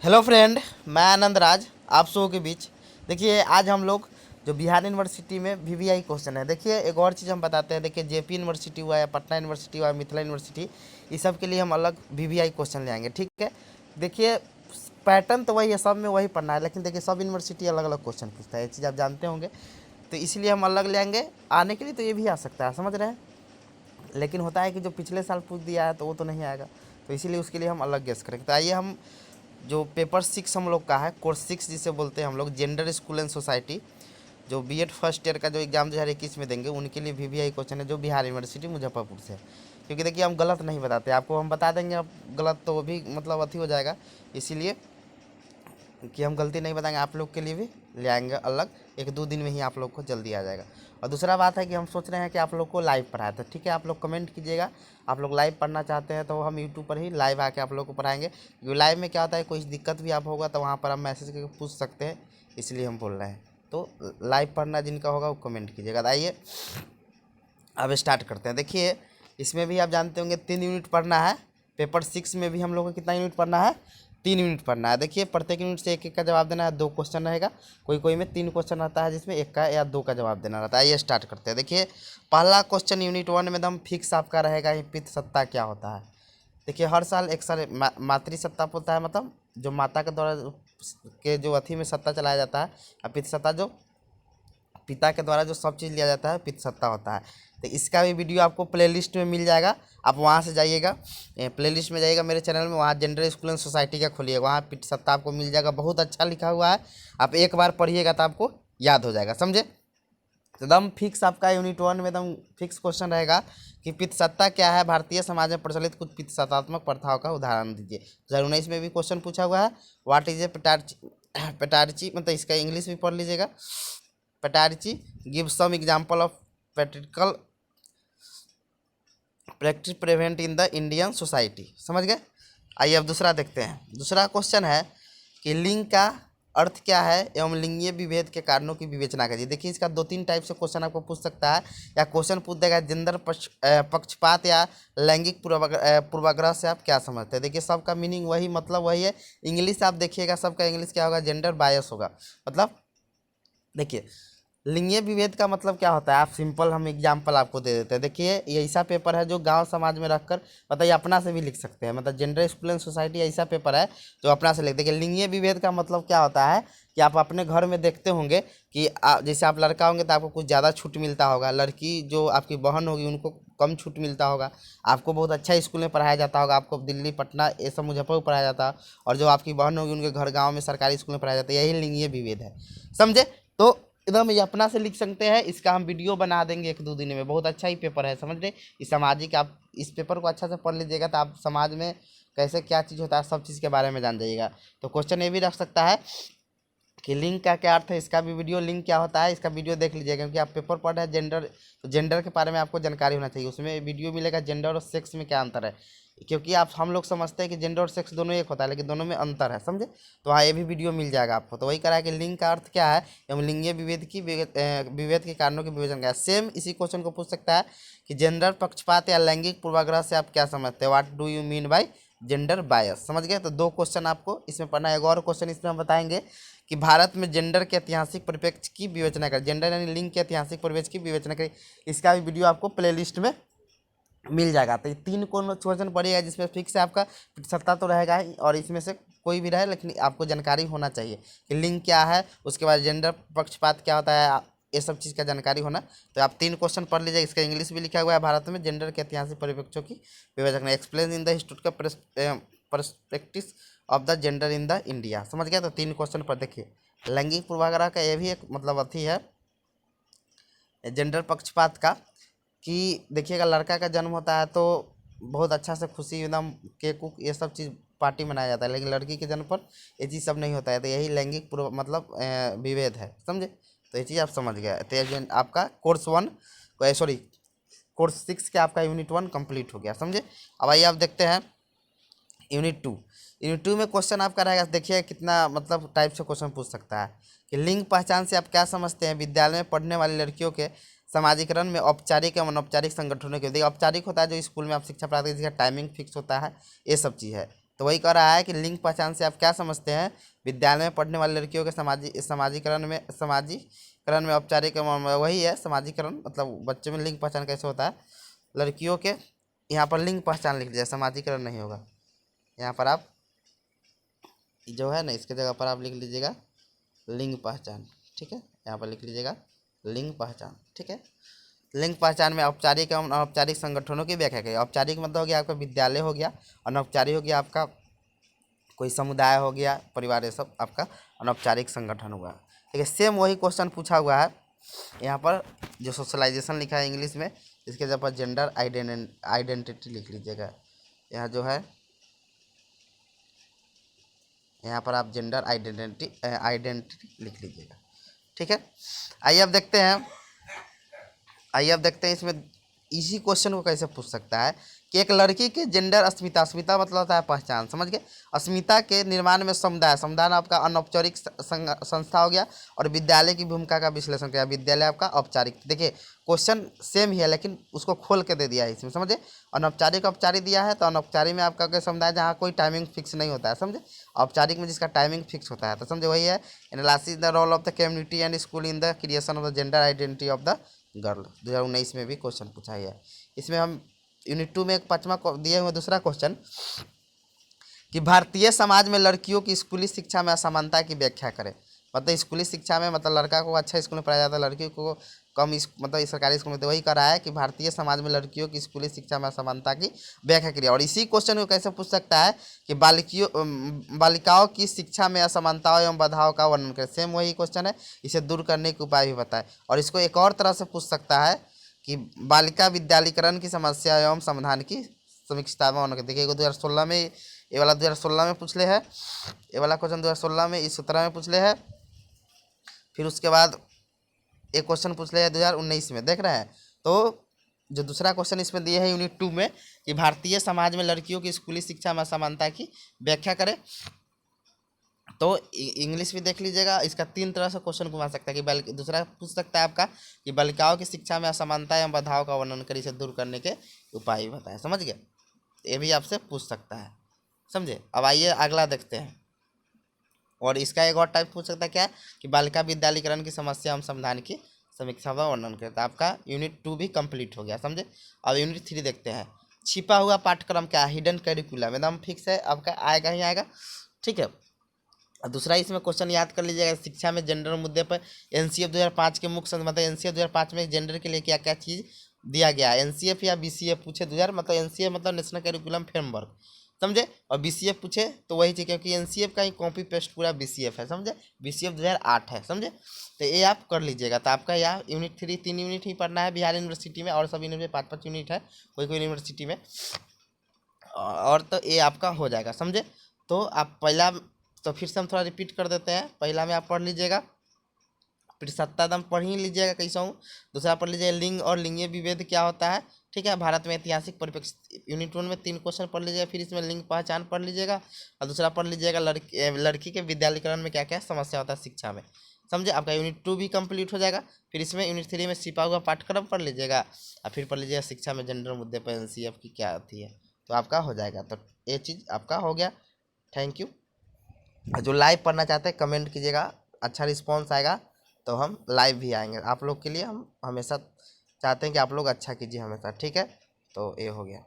Hello friend, मैं आनंद राज आप सबों के बीच। देखिए, आज हम लोग जो बिहार यूनिवर्सिटी में वीवीआई क्वेश्चन है, देखिए एक और चीज़ हम बताते हैं। देखिए, जेपी यूनिवर्सिटी हुआ या पटना यूनिवर्सिटी हुआ, मिथिला यूनिवर्सिटी, इस सब के लिए हम अलग वीवीआई क्वेश्चन ले आएंगे, ठीक है। देखिए, पैटर्न तो वही है, सब में वही पढ़ना है, लेकिन देखिए सब यूनिवर्सिटी अलग अलग क्वेश्चन पूछता है, ये चीज़ आप जानते होंगे। तो इसलिए हम अलग ले आएंगे। आने के लिए तो ये भी आ सकता है, समझ रहे हैं, लेकिन होता है कि जो पिछले साल पूछ दिया है तो वो तो नहीं आएगा, तो इसीलिए उसके लिए हम अलग गेस करेंगे। तो आइए हम जो पेपर 6 हम लोग का है, कोर्स 6 जिसे बोलते हैं हम लोग, जेंडर स्कूल एंड सोसाइटी, जो बीएड फर्स्ट ईयर का जो एग्जाम 2021 में देंगे, उनके लिए वीवीआई क्वेश्चन है, जो बिहार यूनिवर्सिटी मुजफ्फरपुर से है। क्योंकि देखिए हम गलत नहीं बताते, आपको हम बता देंगे, अब गलत तो वो भी मतलब अथी हो जाएगा, इसीलिए कि हम गलती नहीं बताएंगे। आप लोग के लिए भी ले आएंगे अलग, 1-2 दिन में ही आप लोग को जल्दी आ जाएगा। और दूसरा बात है कि हम सोच रहे हैं कि आप लोग को लाइव पढ़ाए, तो ठीक है, आप लोग कमेंट कीजिएगा। आप लोग लाइव पढ़ना चाहते हैं तो हम यूट्यूब पर ही लाइव आके आप लोग को पढ़ाएंगे, क्योंकि लाइव में क्या होता है, कोई दिक्कत भी आप होगा तो वहाँ पर आप मैसेज करके पूछ सकते हैं, इसलिए हम बोल रहे हैं। तो लाइव पढ़ना जिनका होगा वो कमेंट कीजिएगा। तो आइए अब स्टार्ट करते हैं। देखिए, इसमें भी आप जानते होंगे 3 यूनिट पढ़ना है। पेपर 6 में भी हम लोग को कितना यूनिट पढ़ना है, 3 यूनिट पढ़ना है। देखिए, प्रत्येक यूनिट से एक एक का जवाब देना है, 2 क्वेश्चन रहेगा। कोई कोई में 3 क्वेश्चन रहता है, जिसमें 1 का या 2 का जवाब देना रहता है। आइए स्टार्ट करते हैं। देखिए, पहला क्वेश्चन यूनिट 1 में एकदम फिक्स आपका रहेगा, ये पितृ सत्ता क्या होता है। देखिए, हर साल एक साल मातृ सत्ता होता है, मतलब जो माता के द्वारा के जो अथी में सत्ता चलाया जाता है, और पितृ सत्ता जो पिता के द्वारा जो सब चीज़ लिया जाता है, पितृ सत्ता होता है। तो इसका भी वीडियो आपको प्लेलिस्ट में मिल जाएगा, आप वहाँ से जाइएगा, प्लेलिस्ट में जाइएगा मेरे चैनल में, वहाँ जेंडर स्कूल एंड सोसाइटी का खोलिएगा, वहाँ पितृ सत्ता आपको मिल जाएगा, बहुत अच्छा लिखा हुआ है। आप एक बार पढ़िएगा तो आपको याद हो जाएगा, समझे। तो एकदम फिक्स आपका यूनिट 1 में एकदम फिक्स क्वेश्चन रहेगा कि पितृ सत्ता क्या है, भारतीय समाज में प्रचलित कुछ पितृ सत्तात्मक प्रथाओं का उदाहरण दीजिए। 2019 में भी क्वेश्चन पूछा हुआ है, व्हाट इज ए पेटार्ची, मतलब इसका इंग्लिश भी पढ़ लीजिएगा। Patriarchy give some example of practical practice prevent in the Indian society, समझ गए। आइए अब दूसरा देखते हैं। दूसरा क्वेश्चन है कि लिंग का अर्थ क्या है एवं लिंगीय विभेद के कारणों की विवेचना करिए। देखिए, इसका 2-3 टाइप से क्वेश्चन आपको पूछ सकता है, या क्वेश्चन पूछ देगा जेंडर पक्षपात या लैंगिक पूर्वाग्रह से आप क्या समझते हैं। देखिए, सबका मीनिंग वही, मतलब वही है। इंग्लिश आप देखिएगा, सबका इंग्लिश क्या होगा, जेंडर बायस होगा। मतलब देखिए, लिंगीय विभेद का मतलब क्या होता है, आप सिंपल हम एग्जाम्पल आपको दे देते हैं। देखिए, ये ऐसा पेपर है जो गांव समाज में रखकर बताइए अपना से भी लिख सकते हैं, मतलब जेंडर स्कूल एंड सोसाइटी ऐसा पेपर है जो अपना से लिख। देखिए, लिंगीय विभेद का मतलब क्या होता है कि आप अपने घर में देखते होंगे कि जैसे आप लड़का होंगे तो आपको कुछ ज़्यादा छूट मिलता होगा, लड़की जो आपकी बहन होगी उनको कम छूट मिलता होगा, आपको बहुत अच्छा स्कूल में पढ़ाया जाता होगा, आपको दिल्ली पटना ये सब मुजफ्फरपुर पढ़ाया जाता है, और जो आपकी बहन होगी उनके घर गाँव में सरकारी स्कूल में पढ़ाया जाता है, यही लिंगीय विभेद है, समझे। तो एकदम ये अपना से लिख सकते हैं, इसका हम वीडियो बना देंगे 1-2 दिन में। बहुत अच्छा ही पेपर है, समझ रहे। इस सामाजिक, आप इस पेपर को अच्छा से पढ़ लीजिएगा तो आप समाज में कैसे क्या चीज़ होता है, सब चीज़ के बारे में जान जाइएगा। तो क्वेश्चन ये भी रख सकता है कि लिंग का क्या अर्थ है, इसका भी वीडियो, लिंग क्या होता है इसका वीडियो देख लीजिएगा, क्योंकि आप पेपर पढ़ रहे हैं जेंडर, तो जेंडर के बारे में आपको जानकारी होना चाहिए, उसमें वीडियो मिलेगा जेंडर और सेक्स में क्या अंतर है। क्योंकि आप हम लोग समझते हैं कि जेंडर और सेक्स दोनों एक होता है, लेकिन दोनों में अंतर है, समझे। तो हाँ, ये भी वीडियो मिल जाएगा आपको। तो वही करा है कि लिंग का अर्थ क्या है एवं लिंगीय विभेद के कारणों की विवेचन क्या है। सेम इसी क्वेश्चन को पूछ सकता है कि जेंडर पक्षपात या लैंगिक पूर्वाग्रह से आप क्या समझते हैं, what do you mean by gender bias, समझ गए। तो 2 क्वेश्चन आपको इसमें पढ़ना है। एक और क्वेश्चन इसमें हम बताएंगे कि भारत में जेंडर के ऐतिहासिक परिप्रेक्ष्य की विवेचना करें, जेंडर यानी लिंग के ऐतिहासिक परिप्रेक्ष्य की विवेचना करें, इसका भी वीडियो आपको प्लेलिस्ट में मिल जाएगा। तो ये 3 क्वेश्चन पड़ेगा, जिसमें फिक्स है आपका सत्ता तो रहेगा ही, और इसमें से कोई भी रहे, लेकिन आपको जानकारी होना चाहिए कि लिंग क्या है, उसके बाद जेंडर पक्षपात क्या होता है, ये सब चीज़ का जानकारी होना। तो आप 3 क्वेश्चन पढ़ लीजिए। इसका इंग्लिश भी लिखा हुआ है, भारत में जेंडर के ऐतिहासिक परिप्रेक्ष्यों की विवेचना, explain in the historical perspective of the gender in the India, समझ गया। तो 3 क्वेश्चन पर देखिए, लैंगिक पूर्वाग्रह का ये भी एक मतलब अथी है, जेंडर पक्षपात का, कि देखिएगा लड़का का जन्म होता है तो बहुत अच्छा से खुशी एकदम केक उक ये सब चीज़ पार्टी मनाया जाता है, लेकिन लड़की के जन्म पर ये चीज़ सब नहीं होता है। तो यही लैंगिक पूर्व मतलब विभेद है, समझे। तो ये चीज़ आप समझ गए। तो ये आपका कोर्स 1, सॉरी कोर्स 6 के आपका यूनिट 1 कंप्लीट हो गया, समझे। अब आइए आप देखते हैं यूनिट 2। यूनिट 2 में क्वेश्चन आपका रहेगा, देखिए कितना मतलब टाइप से क्वेश्चन पूछ सकता है कि लिंग पहचान से आप क्या समझते हैं, विद्यालय में पढ़ने वाली लड़कियों के समाजीकरण में औपचारिक एवं अनौपचारिक संगठनों के। देखिए, औपचारिक होता है जो स्कूल में आप शिक्षा प्राप्त कीजिएगा, टाइमिंग फिक्स होता है, ये सब चीज़ है। तो वही कह रहा है कि लिंग पहचान से आप क्या समझते हैं, विद्यालय में पढ़ने वाली लड़कियों के समाजीकरण में औपचारिक वही है समाजीकरण, मतलब बच्चे में लिंग पहचान कैसे होता है, लड़कियों के, यहाँ पर लिंग पहचान लिख लीजिए, समाजीकरण नहीं होगा, यहाँ पर आप जो है ना इसके जगह पर आप लिख लीजिएगा लिंग पहचान, ठीक है, यहाँ पर लिख लीजिएगा लिंग पहचान, ठीक है। लिंग पहचान में औपचारिक एवं अनौपचारिक संगठनों की व्याख्या करिए। औपचारिक मतलब हो गया आपका विद्यालय हो गया, अनौपचारिक हो गया आपका कोई समुदाय हो गया, परिवार, ये सब आपका अनौपचारिक संगठन हुआ। ठीक है, सेम वही क्वेश्चन पूछा हुआ है यहाँ पर, जो सोशलाइजेशन लिखा है इंग्लिश में, इसके जगह पर जेंडर आइडेंटिटी लिख लीजिएगा। यहाँ जो है यहाँ पर आप जेंडर आइडेंटिटी लिख लीजिएगा, ठीक है। आइए अब देखते हैं इसमें इसी क्वेश्चन को कैसे पूछ सकता है कि एक लड़की के जेंडर अस्मिता मतलब होता है पहचान, समझ गए। अस्मिता के निर्माण में समुदाय आपका अनौपचारिक संस्था हो गया, और विद्यालय की भूमिका का विश्लेषण किया, विद्यालय आपका औपचारिक। देखिए क्वेश्चन सेम ही है लेकिन उसको खोल के दे दिया है इसमें, समझे। अनौपचारिक औपचारिक दिया है, तो अनौपचारिक में आपका कोई समुदाय जहाँ कोई टाइमिंग फिक्स नहीं होता है, समझे। औपचारिक में जिसका टाइमिंग फिक्स होता है, तो समझे वही है। Analysis the role of the community and school in the creation of the gender identity of the girl, 2019 में भी क्वेश्चन पूछा है। इसमें हम यूनिट 2 में एक 5वां दिए हुए दूसरा क्वेश्चन कि भारतीय समाज में लड़कियों की स्कूली शिक्षा में असमानता की व्याख्या करें। मतलब स्कूली शिक्षा में मतलब लड़का को अच्छा स्कूल में पढ़ाया जाता है, लड़की को कम मतलब सरकारी स्कूल में। तो वही कर रहा है कि भारतीय समाज में लड़कियों की स्कूली शिक्षा में असमानता की व्याख्या करिए। और इसी क्वेश्चन को कैसे पूछ सकता है कि बालिकाओं की शिक्षा में असमानताओं एवं बाधाओं का वर्णन करें। सेम वही क्वेश्चन है, इसे दूर करने के उपाय भी बताएं। और इसको एक और तरह से पूछ सकता है कि बालिका विद्यालीकरण की समस्या एवं समाधान की समीक्षा में होने। देखिए 2016 में, ये वाला 2016 में पूछ ले है, ये वाला क्वेश्चन 2016 में इस 17 में पूछ ले है। फिर उसके बाद एक क्वेश्चन पूछ ले है 2019 में, देख रहे हैं। तो जो दूसरा क्वेश्चन इसमें दिए है यूनिट 2 में कि भारतीय समाज में लड़कियों की स्कूली शिक्षा में असमानता की व्याख्या करें, तो इंग्लिश भी देख लीजिएगा। इसका 3 तरह से क्वेश्चन घुमा सकता है कि दूसरा पूछ सकता है आपका कि बालिकाओं की शिक्षा में असमानता एवं बाधाओं का वर्णन कर इसे दूर करने के उपाय बताएं, समझ गए। ये भी आपसे पूछ सकता है, समझे। अब आइए अगला देखते हैं। और इसका एक और टाइप पूछ सकता है क्या, कि बालिका विद्यालीकरण की समस्या एवं समाधान की समीक्षा व वर्णन करता है। आपका यूनिट 2 भी कंप्लीट हो गया, समझे। अब यूनिट 3 देखते हैं। छिपा हुआ पाठ्यक्रम क्या है, हिडन करिकुलम, एकदम फिक्स है आपका, आएगा ही आएगा, ठीक है। दूसरा इसमें क्वेश्चन याद कर लीजिएगा, शिक्षा में जेंडर मुद्दे पर एनसीएफ 2005 के मुख्य मतलब एनसीएफ 2005 में जेंडर के लिए क्या क्या चीज़ दिया गया है। एनसीएफ या बीसीएफ पूछे 2000 मतलब एनसीएफ मतलब नेशनल करिकुलम फ्रेमवर्क, समझे। और बीसीएफ पूछे तो वही चीज़, क्योंकि एनसीएफ का ही कॉपी पेस्ट पूरा बीसीएफ है, समझे। बीसीएफ 2008 है, समझे। तो ये आप कर लीजिएगा। तो आपका यहाँ यूनिट 3 3 यूनिट ही पढ़ना है बिहार यूनिवर्सिटी में, और सब यूनिट में 5-5 यूनिट है कोई कोई यूनिवर्सिटी में, और तो ये आपका हो जाएगा, समझे। तो आप पहला, तो फिर से हम थोड़ा रिपीट कर देते हैं। पहला में आप पढ़ लीजिएगा, फिर सत्तादम पढ़ ही लीजिएगा कैसा हूँ। दूसरा पढ़ लीजिएगा लिंग और लिंगीय विभेद क्या होता है, ठीक है। भारत में ऐतिहासिक परिप्रेक्ष्य, यूनिट 1 में 3 क्वेश्चन पढ़ लीजिएगा। फिर इसमें लिंग पहचान पढ़ लीजिएगा, और दूसरा पढ़ लीजिएगा लड़की के विद्यालीकरण में क्या क्या समस्या होता है शिक्षा में, समझे। आपका यूनिट 2 भी कंप्लीट हो जाएगा। फिर इसमें यूनिट 3 में छिपा हुआ पाठ्यक्रम पढ़ लीजिएगा, और फिर पढ़ लीजिएगा शिक्षा में जेंडर मुद्दे पर एनसीएफ की क्या आती है, तो आपका हो जाएगा। तो ये चीज़ आपका हो गया, थैंक यू। जो लाइव पढ़ना चाहते हैं कमेंट कीजिएगा, अच्छा रिस्पॉन्स आएगा तो हम लाइव भी आएंगे आप लोग के लिए। हम हमेशा चाहते हैं कि आप लोग अच्छा कीजिए हमेशा, ठीक है। तो ये हो गया।